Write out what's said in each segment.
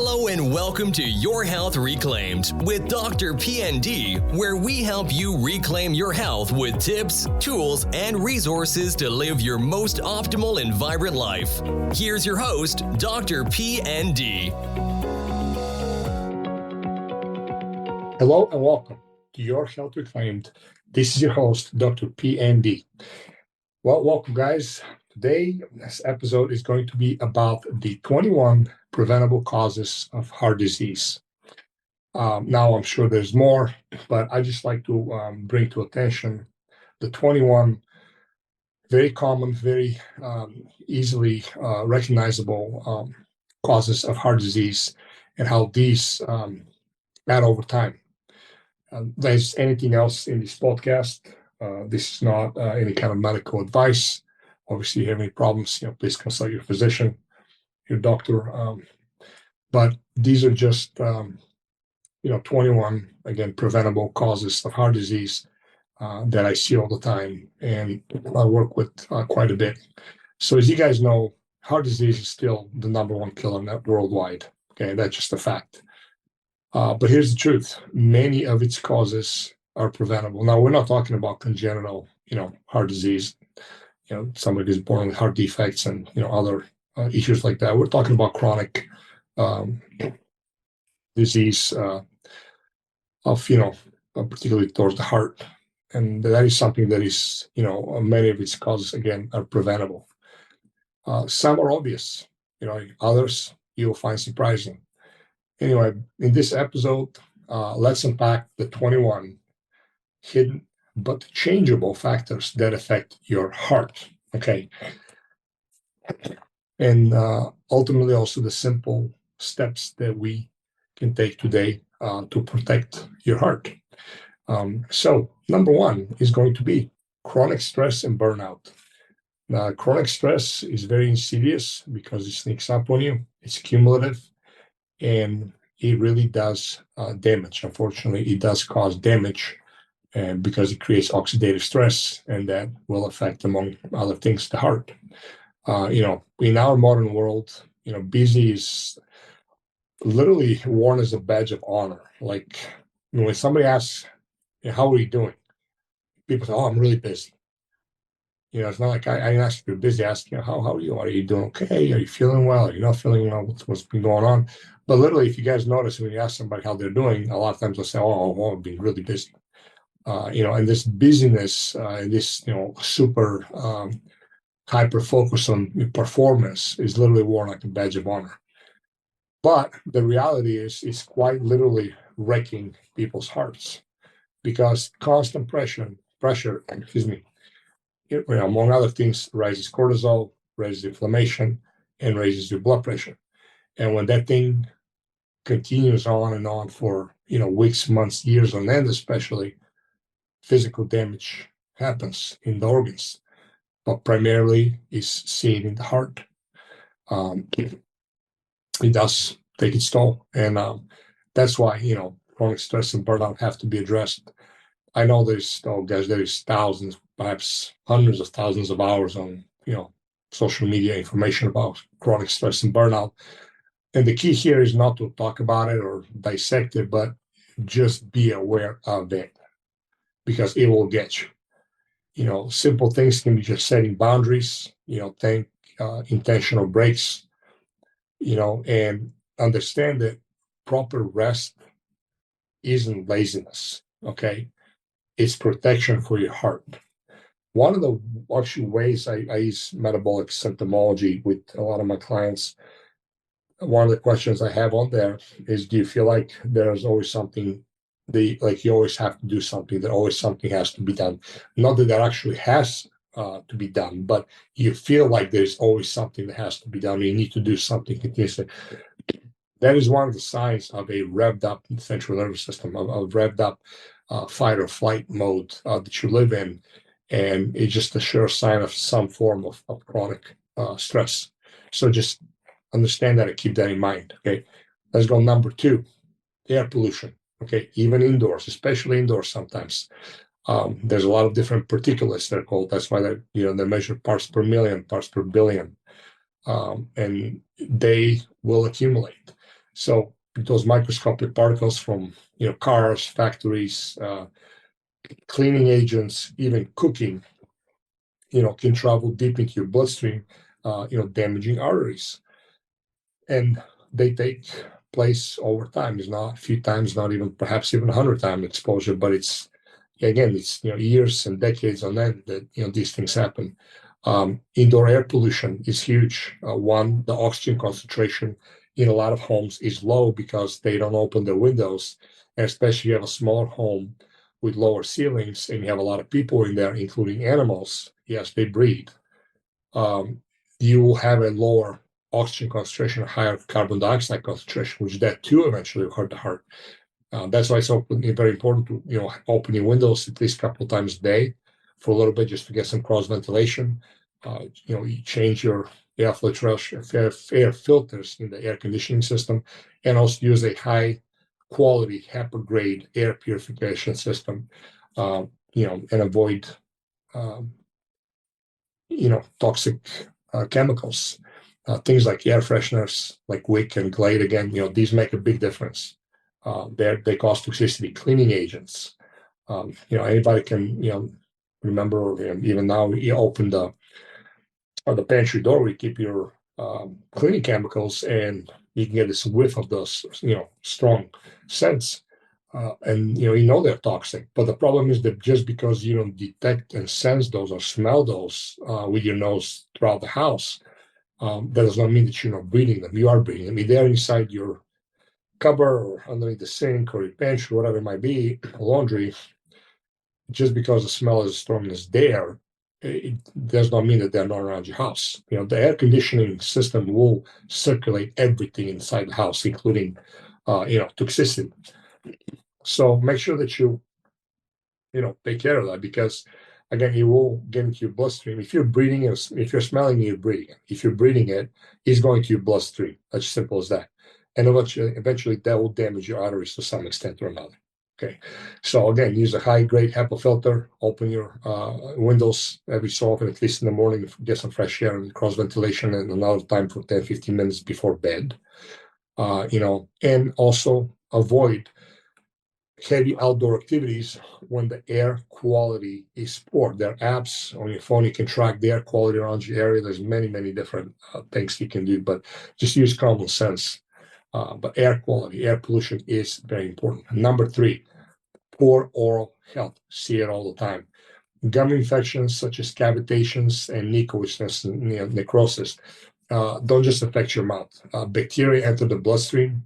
Hello and welcome to Your Health Reclaimed with DrPND, where we help you reclaim your health with tips, tools, and resources to live your most optimal and vibrant life. Here's your host, DrPND. Hello and welcome to Your Health Reclaimed. This is your host, DrPND. Well, welcome guys. Today, this episode is going to be about the 21 preventable causes of heart disease. Now, I'm sure there's more, but I just like to bring to attention the 21 very common, very easily recognizable causes of heart disease and how these add over time. There's anything else in this podcast. This is not any kind of medical advice. Obviously, if you have any problems, please consult your physician, your doctor. But these are just, 21, again, preventable causes of heart disease that I see all the time and I work with quite a bit. So as you guys know, heart disease is still the number one killer worldwide. Okay, that's just a fact. But here's the truth. Many of its causes are preventable. Now, we're not talking about congenital, heart disease, somebody who's born with heart defects and, other issues like that. We're talking about chronic disease particularly towards the heart. And that is something that is, many of its causes, again, are preventable. Some are obvious, others you'll find surprising. Anyway, in this episode, let's unpack the 21 hidden but changeable factors that affect your heart, okay? And ultimately also the simple steps that we can take today to protect your heart. So number one is going to be chronic stress and burnout. Now, chronic stress is very insidious because it sneaks up on you. It's cumulative. And it really does damage. Unfortunately, it does cause damage because it creates oxidative stress, and that will affect, among other things, the heart. In our modern world, busy is literally worn as a badge of honor. Like when somebody asks, how are you doing? People say, oh, I'm really busy. It's not like I didn't ask if you're busy. I ask, how are you? Are you doing okay? Are you feeling well? Are you not feeling well? What's been going on? But literally, if you guys notice, when you ask somebody how they're doing, a lot of times they'll say, oh, I've been really busy. And this busyness, this, super hyper focus on performance is literally worn like a badge of honor. But the reality is, it's quite literally wrecking people's hearts because constant pressure, among other things, raises cortisol, raises inflammation, and raises your blood pressure. And when that thing continues on and on for, weeks, months, years on end, especially, physical damage happens in the organs, but primarily is seen in the heart. It does take its toll. And that's why, chronic stress and burnout have to be addressed. I know there's thousands, perhaps hundreds of thousands of hours on, social media information about chronic stress and burnout. And the key here is not to talk about it or dissect it, but just be aware of it because it will get you. Simple things can be just setting boundaries, take intentional breaks, and understand that proper rest isn't laziness, okay? It's protection for your heart. One of the actually ways I use metabolic symptomology with a lot of my clients, one of the questions I have on there is, do you feel like there's always something, you always have to do something, that always something has to be done? Not that that actually has to be done, but you feel like there's always something that has to be done. You need to do something continuously. That is one of the signs of a revved up central nervous system, of revved up fight or flight mode that you live in. And it's just a sure sign of some form of chronic stress. So just understand that and keep that in mind. Okay, let's go number 2, air pollution. Okay, even indoors, especially indoors sometimes. There's a lot of different particulates, they're called. That's why they measure parts per million, parts per billion. And they will accumulate. So those microscopic particles from cars, factories, cleaning agents, even cooking, can travel deep into your bloodstream, damaging arteries. And they take place over time. It's not a few times, not even perhaps even 100 times exposure, but it's years and decades on end that these things happen. Indoor air pollution is huge. One, the oxygen concentration in a lot of homes is low because they don't open their windows, and especially if you have a smaller home with lower ceilings and you have a lot of people in there, including animals. Yes, they breathe. You will have a lower oxygen concentration, higher carbon dioxide concentration, which that too eventually will hurt the heart. That's why it's very important to open your windows at least a couple of times a day for a little bit, just to get some cross ventilation. You change your air filters in the air conditioning system, and also use a high quality HEPA grade air purification system. And avoid toxic chemicals. Things like air fresheners, like Wick and Glade, again, these make a big difference. They cause toxicity. Cleaning agents. Anybody can, remember, or even now, you open the pantry door where you keep your cleaning chemicals, and you can get this whiff of those, strong scents. And they're toxic, but the problem is that just because you don't detect and sense those or smell those with your nose throughout the house, that does not mean that you're not breathing them. You are breathing them. If they're inside your cupboard or underneath the sink or your pantry, whatever it might be, laundry, just because the smell is as strong as there, it does not mean that they're not around your house. The air conditioning system will circulate everything inside the house, including toxicity. So make sure that you take care of that, because again, it will get into your bloodstream. If you're breathing it, if you're smelling it, you're breathing it. If you're breathing it, it's going to your bloodstream. That's simple as that. And eventually that will damage your arteries to some extent or another. Okay. So again, use a high grade HEPA filter, open your windows every so often, at least in the morning, get some fresh air and cross ventilation, and another time for 10, 15 minutes before bed. And also avoid heavy outdoor activities when the air quality is poor. There are apps on your phone. You can track the air quality around your area. There's many, many different things you can do, but just use common sense. But air quality, air pollution is very important. Number 3, poor oral health. See it all the time. Gum infections such as cavitations and necrosis don't just affect your mouth. Bacteria enter the bloodstream,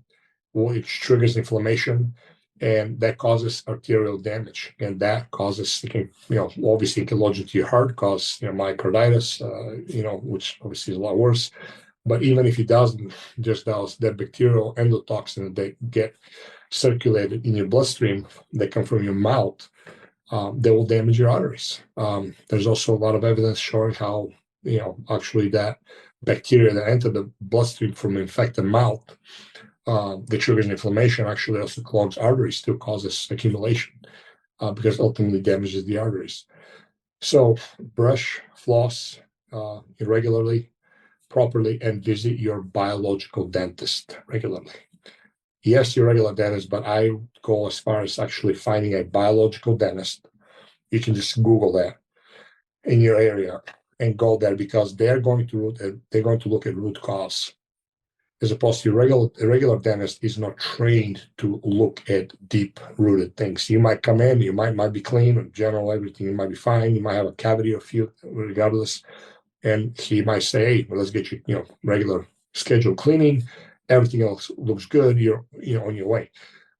which triggers inflammation, and that causes arterial damage, and that causes, obviously it can lodge into your heart, cause myocarditis, which obviously is a lot worse. But even if it doesn't, just those that bacterial endotoxin that get circulated in your bloodstream that come from your mouth, they will damage your arteries. There's also a lot of evidence showing how actually that bacteria that enter the bloodstream from infected mouth, that triggers inflammation, actually also clogs arteries, still causes accumulation, because ultimately damages the arteries. So brush, floss irregularly, properly, and visit your biological dentist regularly. Yes, your regular dentist, but I go as far as actually finding a biological dentist. You can just Google that in your area and go there, because they're going to look at root cause, as opposed to a regular dentist is not trained to look at deep-rooted things. You might come in, you might be clean, in general, everything might be fine. You might have a cavity or a few, regardless, and he might say, "Hey, well, let's get you, regular scheduled cleaning. Everything else looks good. You're, on your way."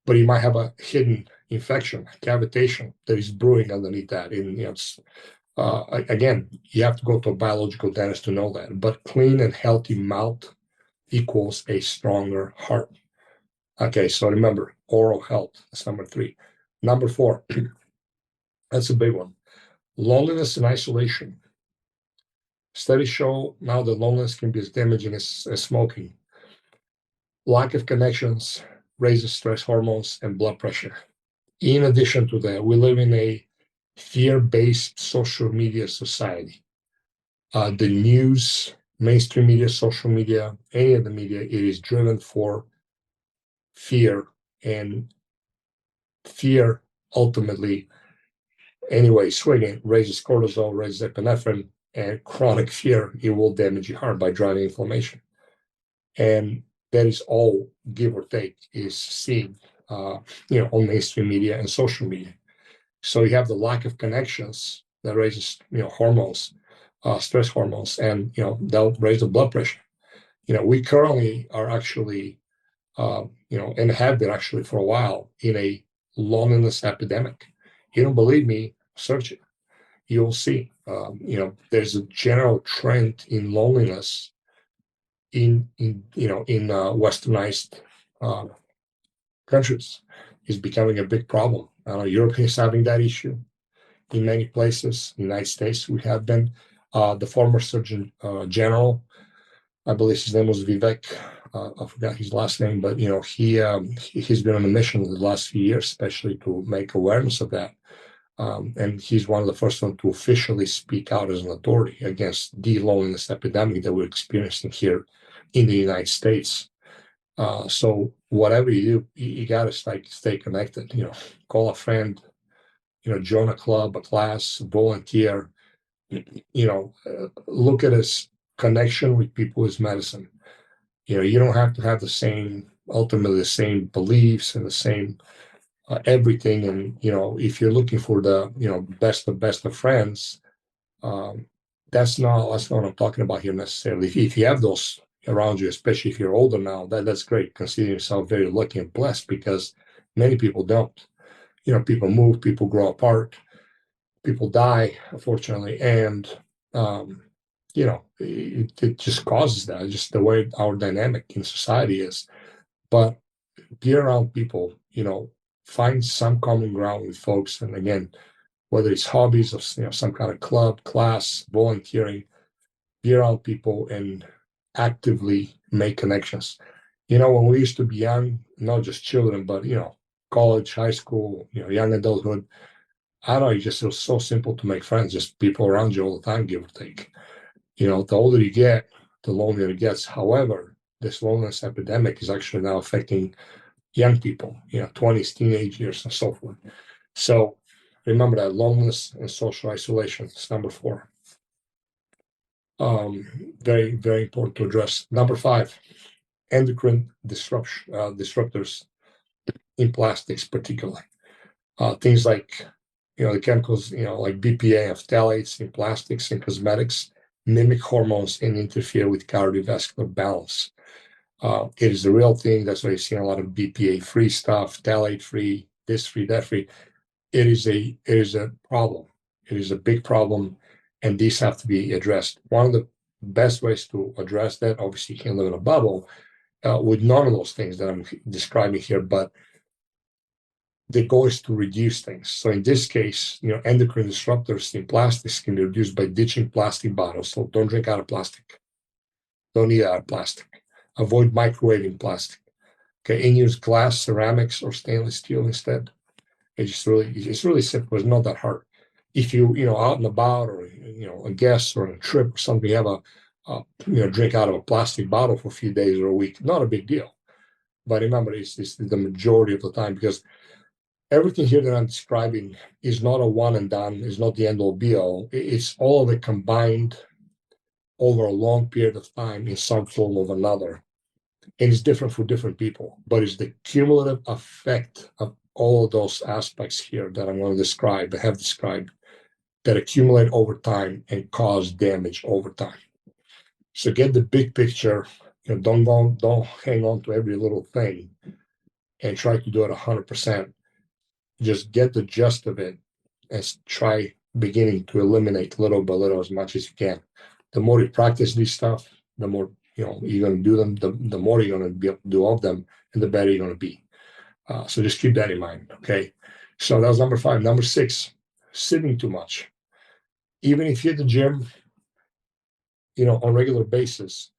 But you might have a hidden infection, cavitation that is brewing underneath that, and again, you have to go to a biological dentist to know that. But clean and healthy mouth equals a stronger heart. Okay, so remember, oral health. That's number 3. Number 4, that's a big one. Loneliness and isolation. Studies show now that loneliness can be as damaging as smoking. Lack of connections raises stress hormones and blood pressure. In addition to that, we live in a fear-based social media society. The news, mainstream media, social media, any of the media, it is driven for fear, and fear ultimately, anyway, swinging raises cortisol, raises epinephrine, and chronic fear, it will damage your heart by driving inflammation. And that is all, give or take, is seen on mainstream media and social media. So you have the lack of connections that raises hormones, stress hormones, and they'll raise the blood pressure. We currently are actually and have been actually for a while in a loneliness epidemic. You don't believe me? Search it. You'll see. There's a general trend in loneliness in westernized countries. Is becoming a big problem. Europe is having that issue in many places. In the United States, we have been. The former Surgeon General, I believe his name was Vivek. I forgot his last name, but he's been on a mission the last few years, especially to make awareness of that. And he's one of the first ones to officially speak out as an authority against the loneliness epidemic that we're experiencing here in the United States. So whatever you do, you gotta stay connected. Call a friend. Join a club, a class, volunteer. Look at his connection with people as medicine. You don't have to have ultimately the same beliefs and the same everything. And if you're looking for the best of friends, that's not what I'm talking about here necessarily. If you have those around you, especially if you're older now, that's great. Consider yourself very lucky and blessed, because many people don't. People move, people grow apart, people die, unfortunately, and it just causes that, just the way our dynamic in society is. But be around people, find some common ground with folks, and again, whether it's hobbies of some kind of club, class, volunteering, be around people and actively make connections. When we used to be young, not just children, but college, high school, young adulthood, I don't know, it was so simple to make friends, just people around you all the time, give or take. The older you get, the lonelier it gets. However, this loneliness epidemic is actually now affecting young people, 20s, teenage years, and so forth. So remember that loneliness and social isolation is number 4. Very, very important to address. Number 5, endocrine disruptors in plastics, particularly. Things like, the chemicals, like BPA and phthalates in plastics and cosmetics mimic hormones and interfere with cardiovascular balance. It is a real thing. That's why you see a lot of BPA-free stuff, phthalate-free, this free, that free. It is a problem. It is a big problem, and these have to be addressed. One of the best ways to address that, obviously, you can't live in a bubble with none of those things that I'm describing here, but the goal is to reduce things. So in this case, endocrine disruptors in plastics can be reduced by ditching plastic bottles. So don't drink out of plastic. Don't eat out of plastic. Avoid microwaving plastic. Okay, and use glass, ceramics, or stainless steel instead. It's really simple. It's not that hard. If you out and about, or a guest or a trip or something, you have a drink out of a plastic bottle for a few days or a week, not a big deal. But remember, it's the majority of the time, because everything here that I'm describing is not a one and done, is not the end all be all. It's all of it combined over a long period of time in some form or another. And it's different for different people, but it's the cumulative effect of all of those aspects here that I'm going to have described, that accumulate over time and cause damage over time. So get the big picture. Don't hang on to every little thing and try to do it 100%. Just get the gist of it and try beginning to eliminate little by little as much as you can. The more you practice this stuff, the more you're going to do them, the more you're going to be able to do of them, and the better you're going to be. So just keep that in mind, okay? So that was number 5. Number 6, sitting too much. Even if you're at the gym, on a regular basis,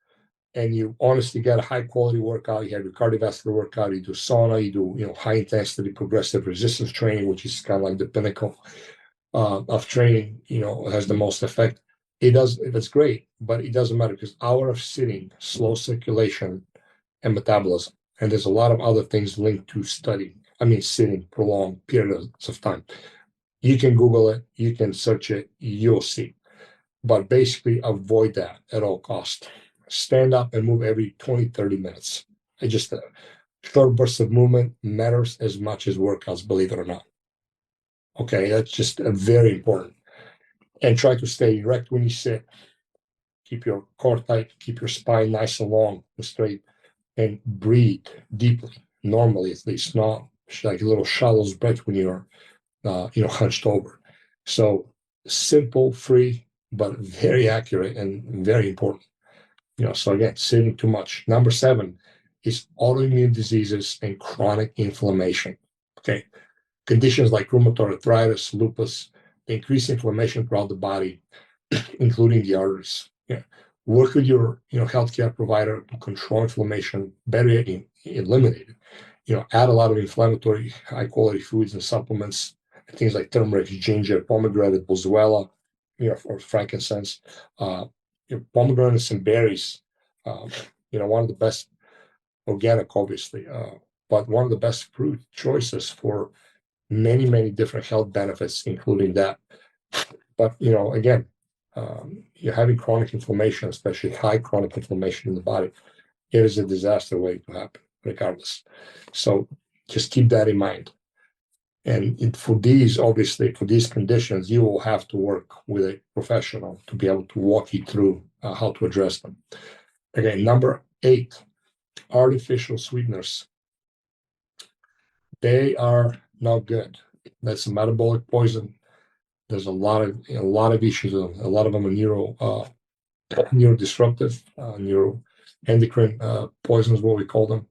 and you honestly get a high quality workout, you have your cardiovascular workout, you do sauna, you do high intensity progressive resistance training, which is kind of like the pinnacle of training, has the most effect. That's great, but it doesn't matter, because hour of sitting slows circulation and metabolism. And there's a lot of other things linked to sitting prolonged periods of time. You can Google it, you can search it, you'll see. But basically avoid that at all costs. Stand up and move every 20, 30 minutes. It just a short burst of movement matters as much as workouts, believe it or not. Okay, that's just very important. And try to stay erect when you sit. Keep your core tight, keep your spine nice and long and straight, and breathe deeply, normally at least, not like little shallow breath when you're hunched over. So simple, free, but very accurate and very important. So again, sitting too much. Number 7 is autoimmune diseases and chronic inflammation. Okay. Conditions like rheumatoid arthritis, lupus, increase inflammation throughout the body, including the arteries. Yeah. Work with your healthcare provider to control inflammation, better eliminate it. Add a lot of inflammatory, high quality foods and supplements, things like turmeric, ginger, pomegranate, boswellia, or frankincense, pomegranates and berries. One of the best organic, obviously, but one of the best fruit choices for many, many different health benefits, including that. But, again, you're having chronic inflammation, especially high chronic inflammation in the body. It is a disaster waiting to happen, regardless. So just keep that in mind. And for these conditions, you will have to work with a professional to be able to walk you through how to address them. Okay, number 8, artificial sweeteners. They are not good. That's a metabolic poison. There's a lot of issues. A lot of them are neurodisruptive, neuroendocrine poisons, what we call them.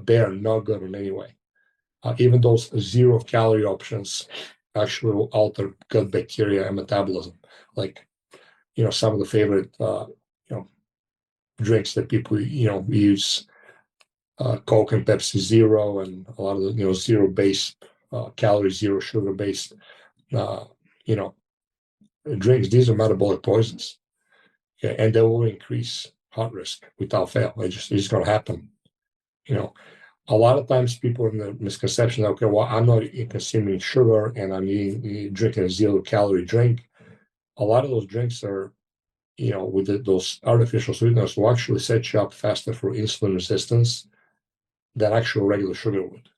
They are not good in any way. Even those 0-calorie options actually will alter gut bacteria and metabolism. Like, some of the favorite, drinks that people, use, Coke and Pepsi Zero, and a lot of the, zero-based, calorie, zero sugar-based, drinks. These are metabolic poisons. Okay, and they will increase heart risk without fail. It's just going to happen. A lot of times people in the misconception, okay, well, I'm not consuming sugar and I'm drinking a 0-calorie drink. A lot of those drinks are, with those artificial sweeteners, will actually set you up faster for insulin resistance than actual regular sugar would.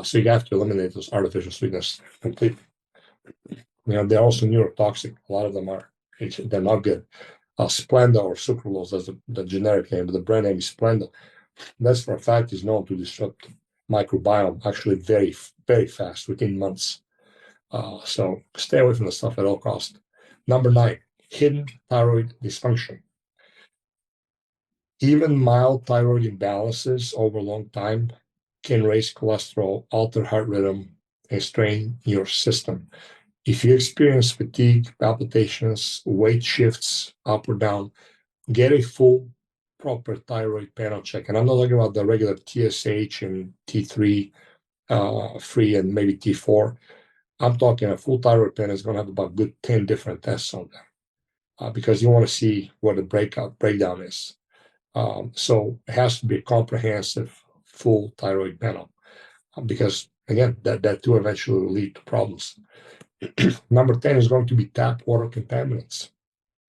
So you have to eliminate those artificial sweeteners completely. They're also neurotoxic. A lot of them are. They're not good. Splenda or sucralose, that's the generic name, but the brand name is Splenda. That's for a fact is known to disrupt microbiome actually very, very fast, within months. So stay away from the stuff at all costs. Number 9, hidden thyroid dysfunction. Even mild thyroid imbalances over a long time can raise cholesterol, alter heart rhythm, and strain your system. If you experience fatigue, palpitations, weight shifts up or down, get a full, proper thyroid panel check. And I'm not talking about the regular TSH and T3 free and maybe T4. I'm talking a full thyroid panel is going to have about good 10 different tests on there because you want to see what the breakdown is. So it has to be a comprehensive, full thyroid panel because, again, that too eventually will lead to problems. Number 10 is going to be tap water contaminants.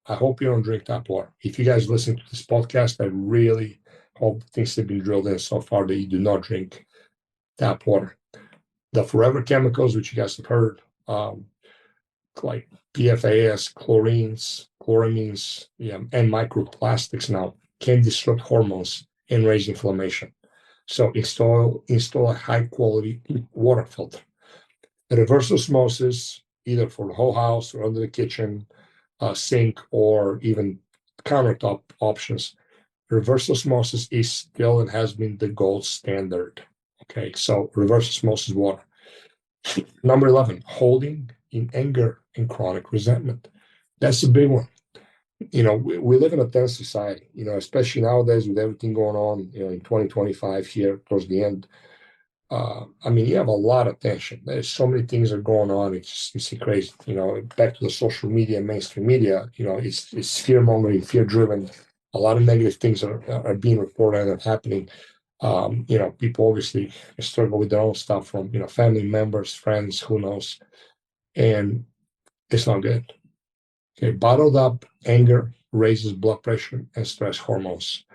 I hope you don't drink tap water. If you guys listen to this podcast, I really hope things have been drilled in so far that you do not drink tap water. The forever chemicals, which you guys have heard, like PFAS, chlorines, chloramines, and microplastics now can disrupt hormones and raise inflammation. So install a high quality water filter. Reverse osmosis, either for the whole house or under the kitchen, sink, or even countertop options. Reverse osmosis is still and has been the gold standard. Okay, so reverse osmosis water. Number 11, holding in anger and chronic resentment. That's a big one. We live in a tense society, especially nowadays with everything going on, in 2025 here towards the end. You have a lot of tension. There's so many things are going on. It's crazy. Back to the social media, mainstream media, it's fear mongering, fear driven. A lot of negative things are being reported and happening. People obviously struggle with their own stuff from, family members, friends, who knows, and it's not good. Okay, bottled up anger raises blood pressure and stress hormones.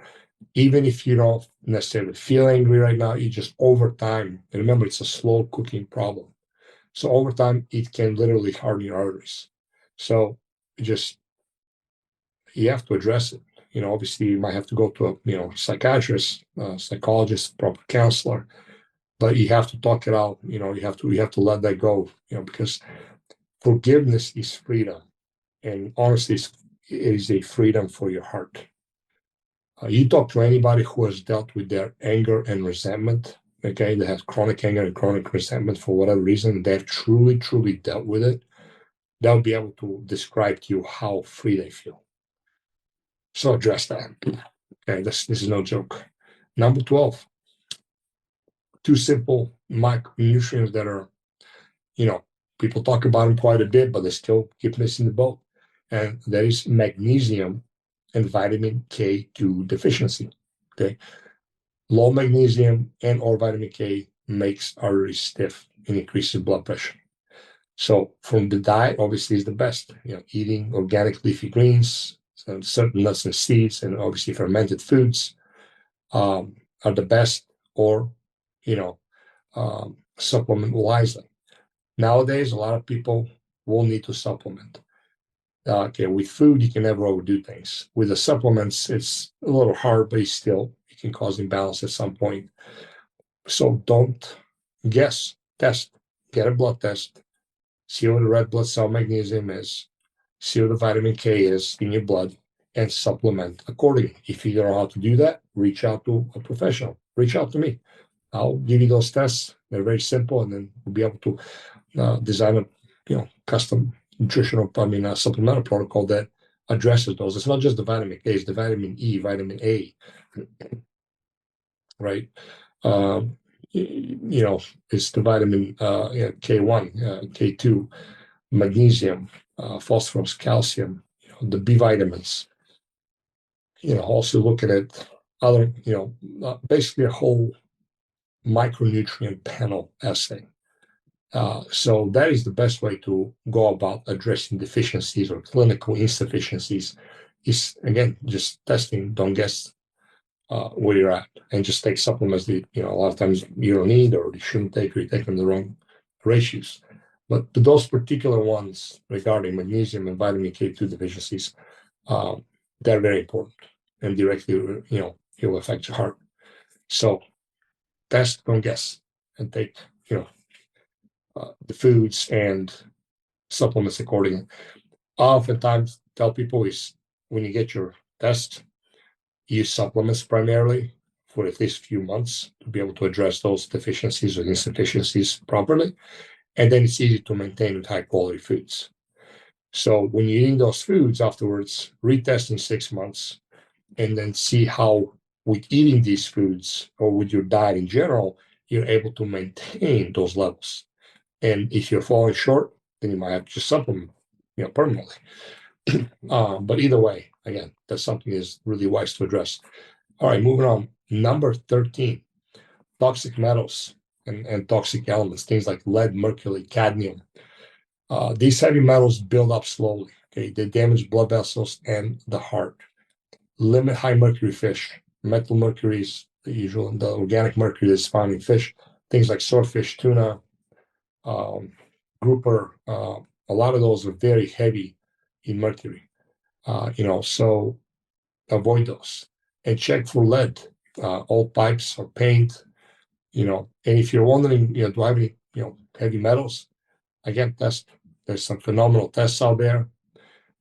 Even if you don't necessarily feel angry right now, you just over time, and remember, it's a slow cooking problem. So over time, it can literally harden your arteries. So just you have to address it. Obviously, you might have to go to a psychiatrist, psychologist, proper counselor, but you have to talk it out. You have to let that go. Because forgiveness is freedom, and honestly, it is a freedom for your heart. You talk to anybody who has dealt with their anger and resentment. Okay, they have chronic anger and chronic resentment for whatever reason. They've truly, truly dealt with it. They'll be able to describe to you how free they feel. So address that. Okay, this is no joke. Number 12, two simple micronutrients that are, people talk about them quite a bit, but they still keep missing the boat. And that is magnesium and vitamin K2 deficiency. Okay. Low magnesium and or vitamin K makes arteries stiff and increases blood pressure. So from the diet, obviously, is the best. Eating organic leafy greens, certain nuts and seeds, and obviously fermented foods are the best. Or, supplement wisely. Nowadays, a lot of people will need to supplement. Okay, with food, you can never overdo things. With the supplements, it's a little hard, but it can cause imbalance at some point. So don't guess, test, get a blood test, see what the red blood cell magnesium is, see what the vitamin K is in your blood, and supplement accordingly. If you don't know how to do that, reach out to a professional. Reach out to me. I'll give you those tests. They're very simple, and then we'll be able to design a custom supplemental protocol that addresses those. It's not just the vitamin K, it's the vitamin E, vitamin A, right? It's the vitamin K1, K2, magnesium, phosphorus, calcium, the B vitamins. Also looking at other, basically a whole micronutrient panel assay. So that is the best way to go about addressing deficiencies or clinical insufficiencies is, again, just testing, don't guess where you're at, and just take supplements that, a lot of times you don't need or you shouldn't take, or you take them the wrong ratios. But those particular ones regarding magnesium and vitamin K2 deficiencies, they're very important and directly, it will affect your heart. So test, don't guess, and take, the foods and supplements accordingly. I oftentimes tell people is when you get your test, use supplements primarily for at least a few months to be able to address those deficiencies or insufficiencies properly. And then it's easy to maintain with high quality foods. So when you're eating those foods afterwards, retest in 6 months and then see how with eating these foods or with your diet in general, you're able to maintain those levels. And if you're falling short, then you might have to just supplement, permanently. But either way, again, that's something is really wise to address. All right, moving on. Number 13, toxic metals and toxic elements, things like lead, mercury, cadmium. These heavy metals build up slowly. Okay, they damage blood vessels and the heart. Limit high mercury fish. Methyl mercury is the organic mercury that's found in fish. Things like swordfish, tuna, grouper. A lot of those are very heavy in mercury. So avoid those and check for lead, old pipes or paint. And if you're wondering, do I have any, heavy metals? Again, there's some phenomenal tests out there.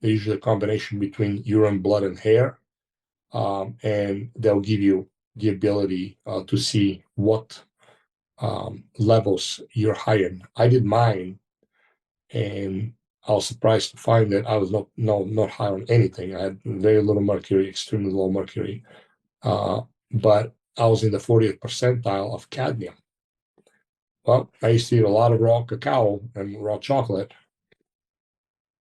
They're usually a combination between urine, blood, and hair, and they'll give you the ability to see what levels you're high in. I did mine, and I was surprised to find that I was not high on anything. I had very little mercury, extremely low mercury, but I was in the 40th percentile of cadmium. Well, I used to eat a lot of raw cacao and raw chocolate,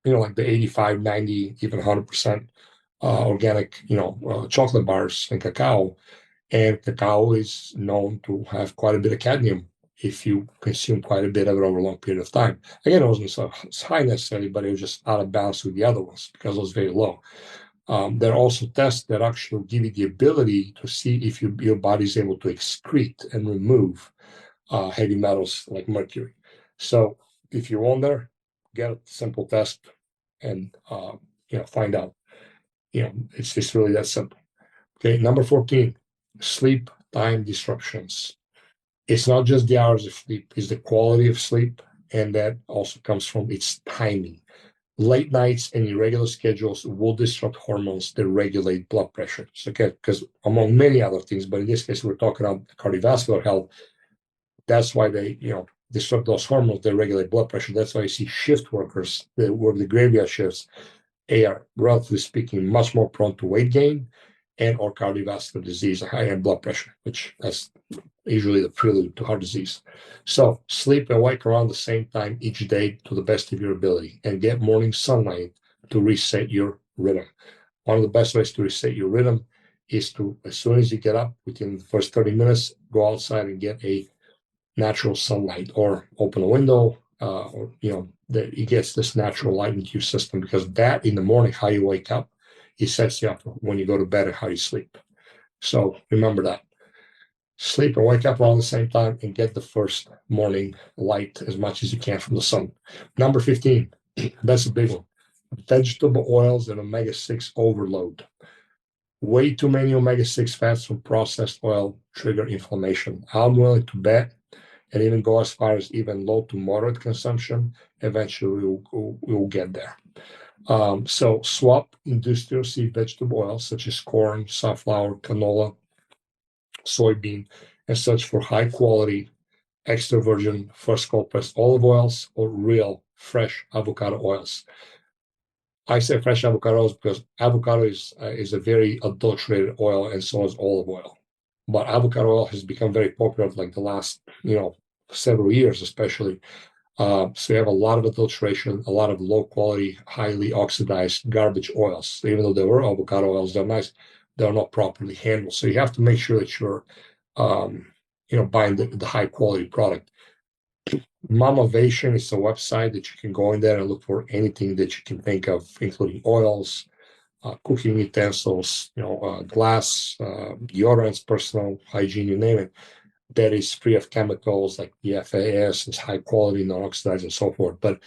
like the 85, 90, even 100% organic, chocolate bars and cacao. And cacao is known to have quite a bit of cadmium if you consume quite a bit of it over a long period of time. Again, it wasn't so high necessarily, but it was just out of balance with the other ones because it was very low. There are also tests that actually give you the ability to see if your body is able to excrete and remove heavy metals like mercury. So if you wonder, get a simple test and find out. It's just really that simple. Okay, number 14, sleep time disruptions. It's not just the hours of sleep, it's the quality of sleep, and that also comes from its timing. Late nights and irregular schedules will disrupt hormones that regulate blood pressure. Okay, because among many other things, but in this case, we're talking about cardiovascular health. That's why they, disrupt those hormones that regulate blood pressure. That's why you see shift workers that work the graveyard shifts. They are, relatively speaking, much more prone to weight gain and or cardiovascular disease and high blood pressure, which that's usually the prelude to heart disease. So sleep and wake around the same time each day to the best of your ability and get morning sunlight to reset your rhythm. One of the best ways to reset your rhythm is to, as soon as you get up, within the first 30 minutes, go outside and get a natural sunlight or open a window, that it gets this natural light into your system, because that in the morning, how you wake up, it sets you up when you go to bed and how you sleep. So remember that. Sleep and wake up around the same time and get the first morning light as much as you can from the sun. Number 15, that's a big one. Vegetable oils and omega-6 overload. Way too many omega-6 fats from processed oil trigger inflammation. I'm willing to bet and even go as far as even low to moderate consumption. Eventually we'll get there. So swap industrial seed vegetable oils such as corn, sunflower, canola, soybean, and such for high quality, extra virgin, first cold pressed olive oils or real fresh avocado oils. I say fresh avocado oils because avocado is a very adulterated oil, and so is olive oil. But avocado oil has become very popular like the last, several years, especially. So you have a lot of adulteration, a lot of low quality, highly oxidized garbage oils. So even though they were avocado oils, they're nice, they're not properly handled. So you have to make sure that you're, buying the high quality product. Mamavation is a website that you can go in there and look for anything that you can think of, including oils, cooking utensils, glass, deodorants, personal hygiene, you name it, that is free of chemicals like PFAS, is high quality, non-oxidized, and so forth. But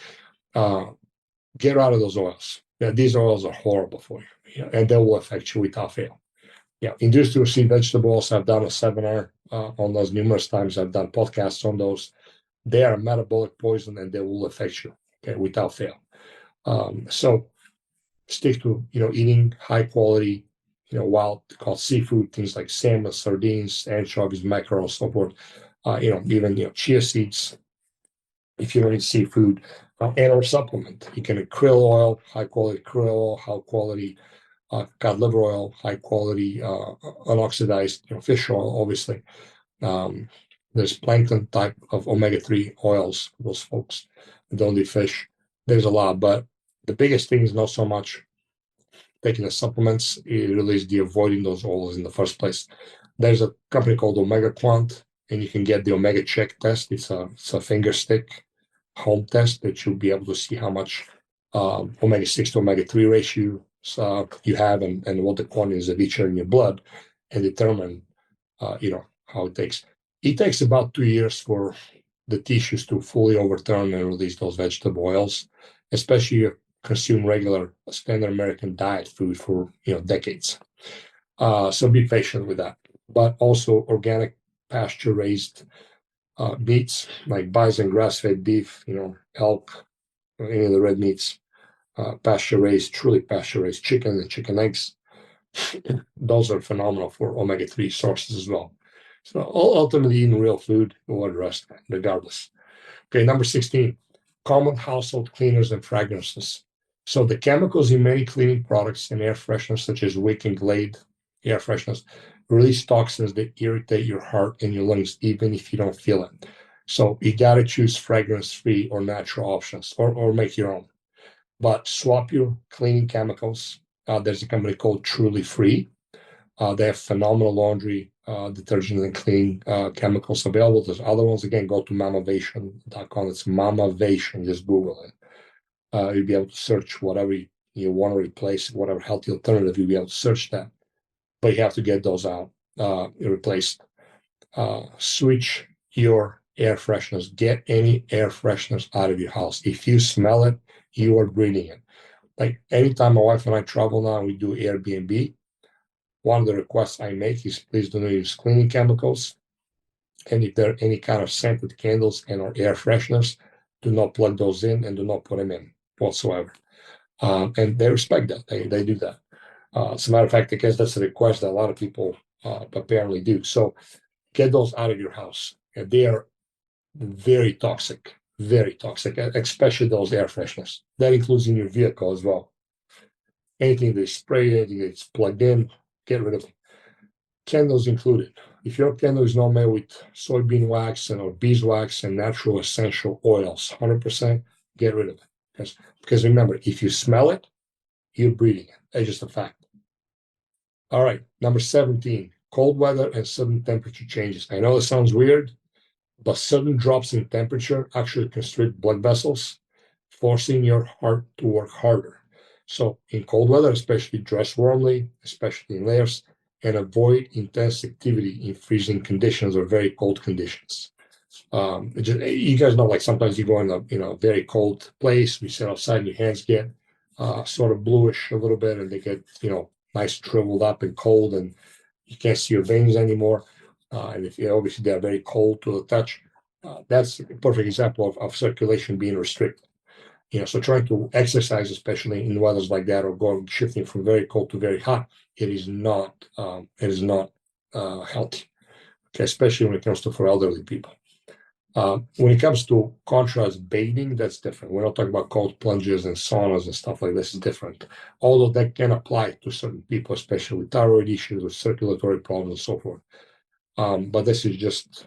get out of those oils. These oils are horrible for you, and they will affect you without fail. Industrial seed vegetables, I've done a seminar on those numerous times. I've done podcasts on those. They are a metabolic poison, and they will affect you, without fail. So stick to, eating high quality, wild caught seafood, things like salmon, sardines, anchovies, mackerel, so forth. Even, chia seeds, if you don't eat seafood, and or supplement. You can eat krill oil, high quality krill oil, high quality cod liver oil, high quality unoxidized, fish oil, obviously. There's plankton type of omega-3 oils for those folks that don't eat fish. There's a lot, but the biggest thing is not so much taking the supplements, it really is the avoiding those oils in the first place. There's a company called Omega Quant, and you can get the Omega Check test. It's a finger stick home test that you'll be able to see how much omega-6 to omega-3 ratio you have, and what the quantities of each are in your blood, and determine how it takes. It takes about 2 years for the tissues to fully overturn and release those vegetable oils, especially if you consume regular standard American diet food for decades. So be patient with that. But also organic pasture raised meats like bison, grass-fed beef, elk, any of the red meats, pasture raised, truly pasture raised chicken and chicken eggs. Those are phenomenal for omega-3 sources as well. So ultimately, eating real food will address that regardless. Okay, number 16, common household cleaners and fragrances. So the chemicals in many cleaning products and air fresheners, such as Wick and Glade air fresheners, release toxins that irritate your heart and your lungs, even if you don't feel it. So you got to choose fragrance-free or natural options, or make your own. But swap your cleaning chemicals. There's a company called Truly Free. They have phenomenal laundry detergent and clean chemicals available. There's other ones. Again, go to mamavation.com. It's mamavation. Just Google it. You'll be able to search whatever you want to replace, whatever healthy alternative. You'll be able to search that. But you have to get those out, replaced. Switch your air fresheners. Get any air fresheners out of your house. If you smell it, you are breathing it. Like anytime my wife and I travel now, we do Airbnb. One of the requests I make is please do not use cleaning chemicals. And if there are any kind of scented candles and or air fresheners, do not plug those in and do not put them in whatsoever. And they respect that. They do that. As a matter of fact, I guess that's a request that a lot of people apparently do. So get those out of your house. And they are very toxic, especially those air fresheners. That includes in your vehicle as well. Anything they spray, anything that's plugged in, get rid of them. Candles included. If your candle is not made with soybean wax or beeswax and natural essential oils, 100%, get rid of it. Because remember, if you smell it, you're breathing it. That's just a fact. All right, number 17, cold weather and sudden temperature changes. I know it sounds weird, but sudden drops in temperature actually constrict blood vessels, forcing your heart to work harder. So in cold weather, especially dress warmly, especially in layers, and avoid intense activity in freezing conditions or very cold conditions. You guys know, like sometimes you go in a very cold place, you sit outside, and your hands get sort of bluish a little bit, and they get nice shriveled up and cold, and you can't see your veins anymore. And if obviously they're very cold to the touch, that's a perfect example of circulation being restricted. So trying to exercise, especially in weathers like that, or shifting from very cold to very hot, it is not healthy. Okay, especially when it comes to for elderly people. When it comes to contrast bathing, that's different. We're not talking about cold plunges and saunas and stuff like this. Is different. Although that can apply to certain people, especially with thyroid issues, with circulatory problems, and so forth. But this is just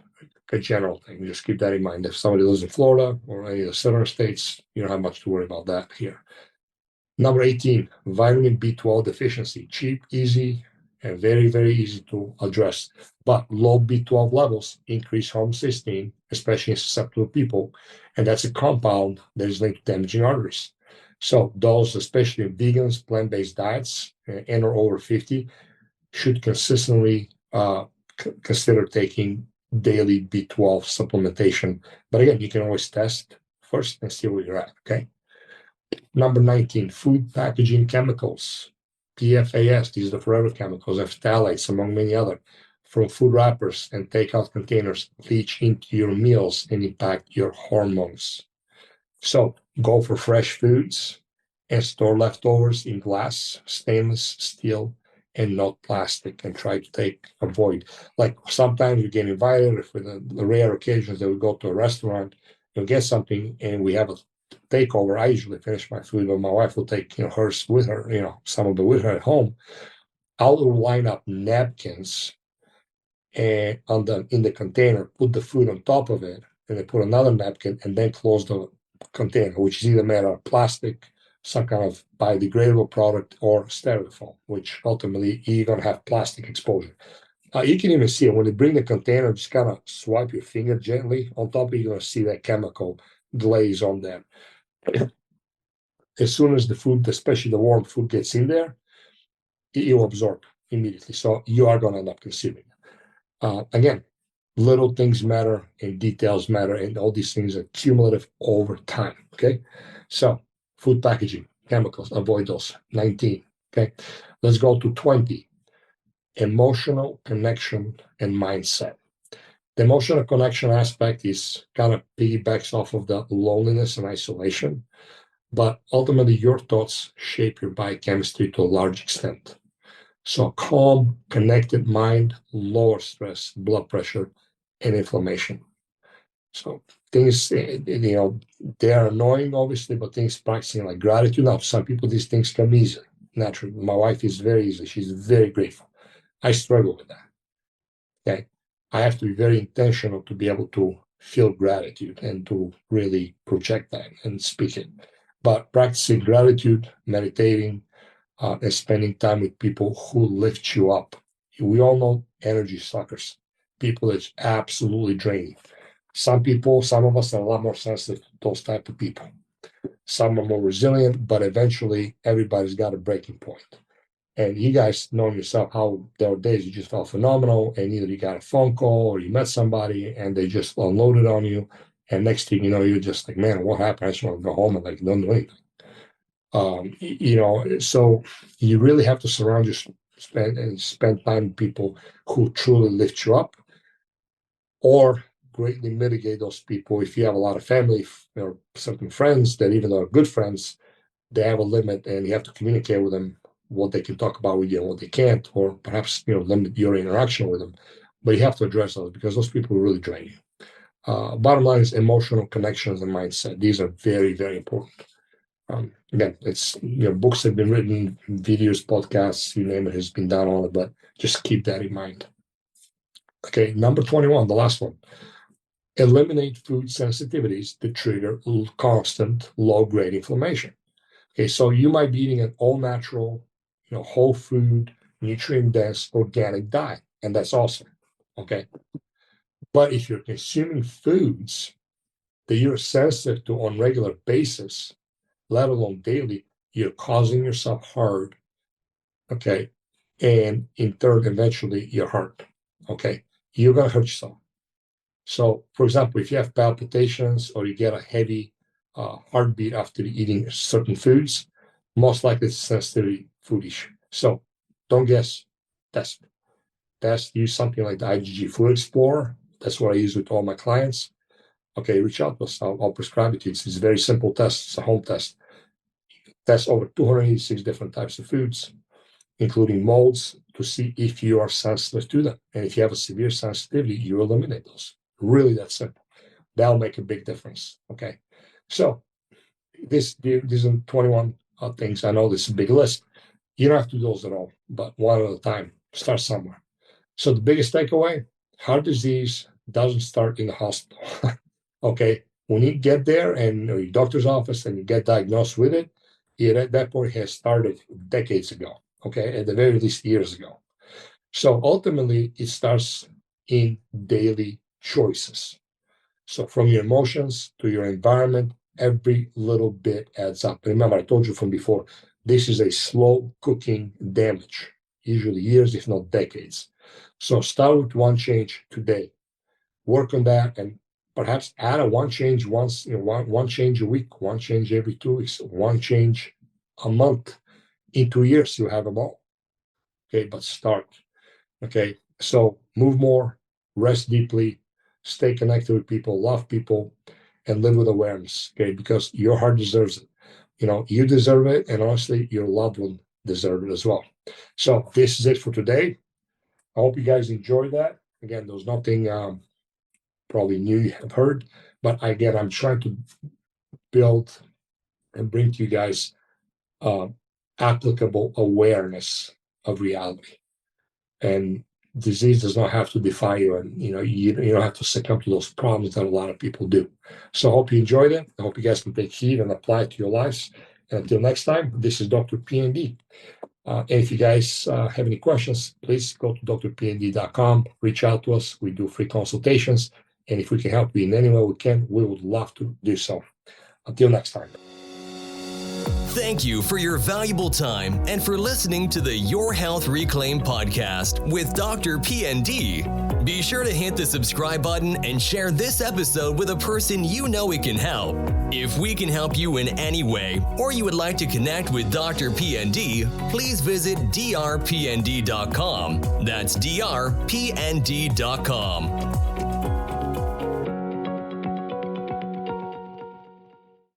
a general thing. Just keep that in mind. If somebody lives in Florida or any of the southern states, you don't have much to worry about that here. Number 18, vitamin B12 deficiency. Cheap, easy, and very, very easy to address. But low B12 levels increase homocysteine, especially in susceptible people. And that's a compound that is linked to damaging arteries. So those, especially in vegans, plant-based diets, and or over 50, should consistently consider taking daily B12 supplementation. But again, you can always test first and see where you're at, okay? Number 19, food packaging chemicals. PFAS, these are the forever chemicals, and phthalates, among many other, from food wrappers and takeout containers leach into your meals and impact your hormones. So go for fresh foods and store leftovers in glass, stainless steel, and not plastic, and try to avoid. Like sometimes we get invited, if with the rare occasions that we go to a restaurant, you'll get something and we have a takeover. I usually finish my food, but my wife will take hers with her, some of it with her at home. I'll line up napkins and in the container, put the food on top of it, and then put another napkin and then close the container, which is either made out of plastic, some kind of biodegradable product, or styrofoam, which ultimately you're going to have plastic exposure. You can even see it when you bring the container, just kind of swipe your finger gently on top, you're going to see that chemical glaze on there. As soon as the food, especially the warm food, gets in there, it will absorb immediately. So you are going to end up consuming it. Again, little things matter and details matter, and all these things are cumulative over time. Okay, so food packaging, chemicals, avoid those. 19. Okay, let's go to 20. Emotional connection and mindset. The emotional connection aspect is kind of piggybacks off of the loneliness and isolation, but ultimately your thoughts shape your biochemistry to a large extent. So calm, connected mind, lower stress, blood pressure, and inflammation. So things, they're annoying, obviously, but things practicing like gratitude. Now, some people, these things come easily, naturally. My wife is very easy. She's very grateful. I struggle with that. Okay. I have to be very intentional to be able to feel gratitude and to really project that and speak it. But practicing gratitude, meditating, and spending time with people who lift you up we all know energy suckers, people that's absolutely draining. Some of us are a lot more sensitive to those type of people. Some are more resilient, but eventually everybody's got a breaking point. And you guys know yourself how there were days you just felt phenomenal, and either you got a phone call or you met somebody and they just unloaded on you. And next thing you know, you're just like, man, what happened? I just want to go home and like don't do anything. So you really have to surround yourself, spend time with people who truly lift you up, or greatly mitigate those people. If you have a lot of family or certain friends that even though are good friends, they have a limit, and you have to communicate with them what they can talk about with you and what they can't, or perhaps limit your interaction with them. But you have to address those because those people really drain you. Bottom line is emotional connections and mindset. These are very, very important. Again, it's books have been written, videos, podcasts, you name it, has been done on it, but just keep that in mind. Okay, number 21, the last one. Eliminate food sensitivities that trigger constant low-grade inflammation. Okay, so you might be eating an all-natural, whole food, nutrient-dense, organic diet, and that's awesome. Okay, but if you're consuming foods that you're sensitive to on a regular basis, let alone daily, you're causing yourself harm. Okay, and in turn, eventually, your heart. Okay, you're gonna hurt yourself. So, for example, if you have palpitations or you get a heavy heartbeat after eating certain foods, most likely it's a sensitivity food issue. So, don't guess. Test. Use something like the IgG Food Explorer. That's what I use with all my clients. Okay, reach out to us. I'll prescribe it to you. It's a very simple test. It's a home test. Test over 286 different types of foods, including molds, to see if you are sensitive to them. And if you have a severe sensitivity, you eliminate those. Really that simple. That'll make a big difference. Okay. So these are 21 things. I know this is a big list. You don't have to do those at all, but one at a time. Start somewhere. So the biggest takeaway, heart disease doesn't start in the hospital. Okay. When you get there and your doctor's office and you get diagnosed with it, at that point has started decades ago. Okay. At the very least years ago. So ultimately it starts in daily choices. So from your emotions to your environment, every little bit adds up. Remember, I told you from before, this is a slow cooking damage, usually years, if not decades. So start with one change today. Work on that and perhaps add one change once, one change a week, one change every 2 weeks, one change a month. In 2 years, you'll have them all. Okay, but start. Okay, so move more, rest deeply, stay connected with people, love people, and live with awareness. Okay, because your heart deserves it. You deserve it, and honestly, your loved one deserves it as well. So this is it for today. I hope you guys enjoyed that. Again, there was nothing probably new you have heard, but again, I'm trying to build and bring to you guys applicable awareness of reality. And disease does not have to defy you, and you don't have to succumb to those problems that a lot of people do. So I hope you enjoyed it. I hope you guys can take heed and apply it to your lives. And until next time, this is Dr. PND. And if you guys have any questions, please go to drpnd.com, reach out to us. We do free consultations. And if we can help you in any way we can, we would love to do so. Until next time. Thank you for your valuable time and for listening to the Your Health Reclaimed podcast with Dr. PND. Be sure to hit the subscribe button and share this episode with a person you know it can help. If we can help you in any way, or you would like to connect with Dr. PND, please visit drpnd.com. That's drpnd.com.